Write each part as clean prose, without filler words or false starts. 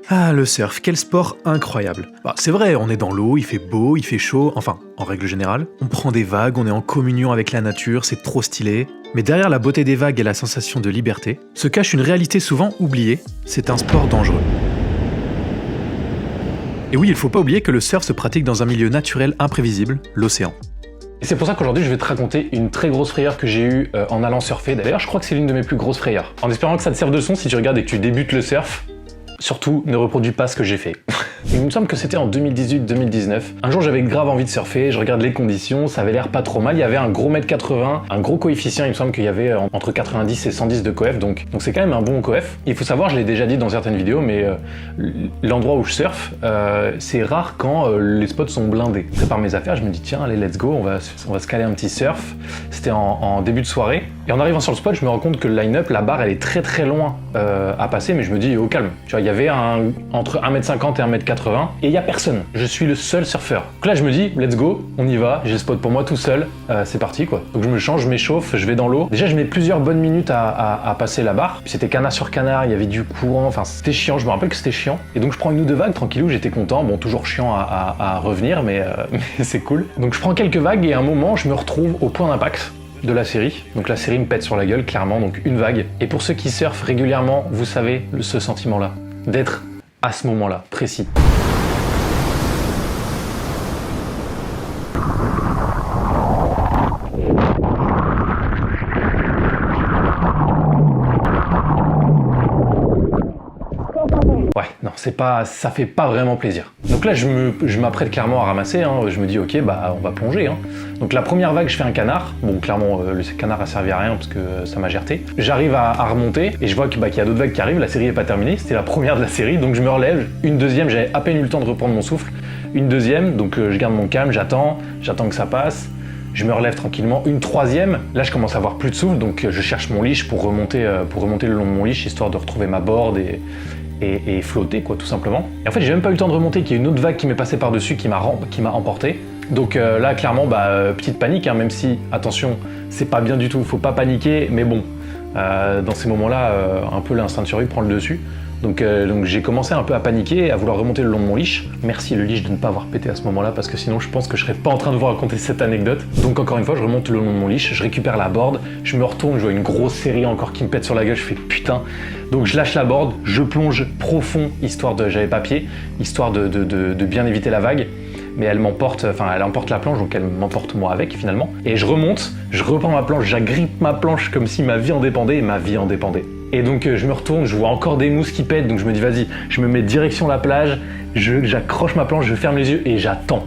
Ah, le surf, quel sport incroyable. Bah, c'est vrai, on est dans l'eau, il fait beau, il fait chaud, enfin, en règle générale. On prend des vagues, on est en communion avec la nature, c'est trop stylé. Mais derrière la beauté des vagues et la sensation de liberté, se cache une réalité souvent oubliée, c'est un sport dangereux. Et oui, il faut pas oublier que le surf se pratique dans un milieu naturel imprévisible, l'océan. Et c'est pour ça qu'aujourd'hui je vais te raconter une très grosse frayeur que j'ai eue en allant surfer. D'ailleurs je crois que c'est l'une de mes plus grosses frayeurs. En espérant que ça te serve de leçon si tu regardes et que tu débutes le surf, surtout ne reproduis pas ce que j'ai fait. Il me semble que c'était en 2018-2019. Un jour j'avais grave envie de surfer, je regarde les conditions, ça avait l'air pas trop mal. Il y avait un gros 1m80, un gros coefficient, il me semble qu'il y avait entre 90 et 110 de coef, donc c'est quand même un bon coef. Il faut savoir, je l'ai déjà dit dans certaines vidéos, mais l'endroit où je surfe, c'est rare quand les spots sont blindés. Je prépare mes affaires, je me dis tiens allez let's go, on va se caler un petit surf. C'était en début de soirée. Et en arrivant sur le spot, je me rends compte que le line-up, la barre, elle est très très loin à passer, mais je me dis au calme. Tu vois, il y avait entre 1m50 et 1m80, et il n'y a personne. Je suis le seul surfeur. Donc là, je me dis, let's go, on y va, j'ai le spot pour moi tout seul, c'est parti quoi. Donc je me change, je m'échauffe, je vais dans l'eau. Déjà, je mets plusieurs bonnes minutes à passer la barre. Puis c'était canard sur canard, il y avait du courant, enfin c'était chiant, je me rappelle que c'était chiant. Et donc je prends une ou deux vagues, tranquillou, j'étais content. Bon, toujours chiant à revenir, mais c'est cool. Donc je prends quelques vagues et à un moment, je me retrouve au point d'impact de la série. Donc la série me pète sur la gueule, clairement, donc une vague. Et pour ceux qui surfent régulièrement, vous savez ce sentiment-là, d'être à ce moment-là, précis. Ouais, non, ça fait pas vraiment plaisir. Donc là, je m'apprête clairement à ramasser, hein. Je me dis, ok, bah, on va plonger, hein. Donc la première vague, je fais un canard. Bon, clairement, le canard a servi à rien parce que ça m'a gerté. J'arrive à remonter et je vois qu'il y a d'autres vagues qui arrivent. La série est pas terminée, c'était la première de la série, donc je me relève. Une deuxième, j'avais à peine eu le temps de reprendre mon souffle. Une deuxième, donc je garde mon calme, j'attends que ça passe. Je me relève tranquillement. Une troisième, là je commence à avoir plus de souffle, donc je cherche mon leash pour remonter le long de mon leash, histoire de retrouver ma board et flotter quoi, tout simplement. Et en fait j'ai même pas eu le temps de remonter, qu'il y a une autre vague qui m'est passée par-dessus, qui m'a emporté. Donc là clairement petite panique, hein, même si attention c'est pas bien du tout, faut pas paniquer, mais bon dans ces moments-là un peu l'instinct de survie prend le dessus. Donc j'ai commencé un peu à paniquer, à vouloir remonter le long de mon leash. Merci le leash de ne pas avoir pété à ce moment-là, parce que sinon je pense que je serais pas en train de vous raconter cette anecdote. Donc encore une fois, je remonte le long de mon leash, je récupère la board, je me retourne, je vois une grosse série encore qui me pète sur la gueule, je fais putain. Donc je lâche la board, je plonge profond, j'avais pas pied, histoire de bien éviter la vague. Mais elle emporte la planche, donc elle m'emporte moi avec finalement. Et je remonte, je reprends ma planche, j'agrippe ma planche comme si ma vie en dépendait, et ma vie en dépendait. Et donc je me retourne, je vois encore des mousses qui pètent, donc je me dis vas-y, je me mets direction la plage, j'accroche ma planche, je ferme les yeux et j'attends.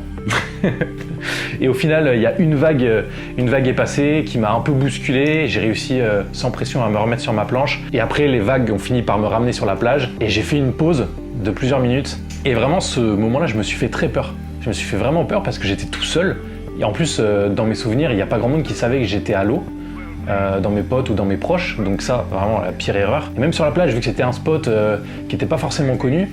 Et au final, il y a une vague est passée qui m'a un peu bousculé, j'ai réussi sans pression à me remettre sur ma planche. Et après, les vagues ont fini par me ramener sur la plage et j'ai fait une pause de plusieurs minutes. Et vraiment, ce moment-là, je me suis fait très peur. Je me suis fait vraiment peur parce que j'étais tout seul. Et en plus, dans mes souvenirs, il n'y a pas grand monde qui savait que j'étais à l'eau. Dans mes potes ou dans mes proches, donc ça, vraiment la pire erreur. Et même sur la plage, vu que c'était un spot qui n'était pas forcément connu,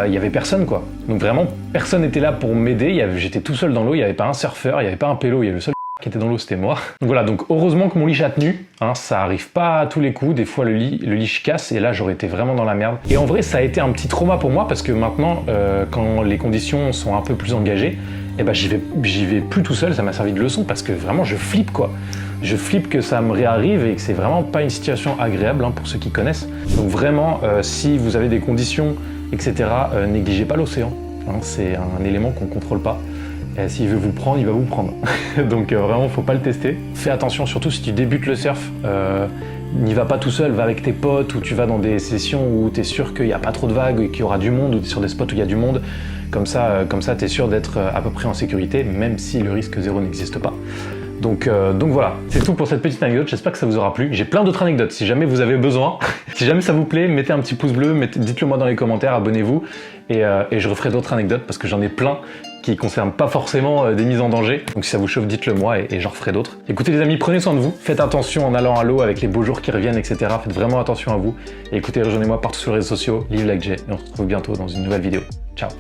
il n'y avait personne quoi. Donc vraiment, personne n'était là pour m'aider, j'étais tout seul dans l'eau, il n'y avait pas un surfeur, il n'y avait pas un pélo, il y avait le seul qui était dans l'eau, c'était moi. Donc voilà, donc heureusement que mon leash a tenu, hein, ça arrive pas à tous les coups, des fois le leash casse et là j'aurais été vraiment dans la merde. Et en vrai, ça a été un petit trauma pour moi parce que maintenant, quand les conditions sont un peu plus engagées, eh ben, j'y vais plus tout seul, ça m'a servi de leçon parce que vraiment je flippe quoi. Je flippe que ça me réarrive et que c'est vraiment pas une situation agréable hein, pour ceux qui connaissent. Donc vraiment, si vous avez des conditions, etc., négligez pas l'océan. Hein, c'est un élément qu'on contrôle pas. S'il veut vous prendre, il va vous prendre. Donc vraiment, faut pas le tester. Fais attention, surtout si tu débutes le surf. N'y va pas tout seul, va avec tes potes ou tu vas dans des sessions où tu es sûr qu'il n'y a pas trop de vagues et qu'il y aura du monde ou sur des spots où il y a du monde. Comme ça tu es sûr d'être à peu près en sécurité, même si le risque zéro n'existe pas. Donc voilà, c'est tout pour cette petite anecdote, j'espère que ça vous aura plu. J'ai plein d'autres anecdotes, si jamais vous avez besoin. Si jamais ça vous plaît, mettez un petit pouce bleu, dites-le moi dans les commentaires, abonnez-vous. Et je referai d'autres anecdotes parce que j'en ai plein qui ne concernent pas forcément des mises en danger. Donc si ça vous chauffe, dites-le moi et j'en referai d'autres. Écoutez les amis, prenez soin de vous, faites attention en allant à l'eau avec les beaux jours qui reviennent, etc. Faites vraiment attention à vous. Et écoutez, rejoignez-moi partout sur les réseaux sociaux, Live Like Jay, et on se retrouve bientôt dans une nouvelle vidéo. Ciao.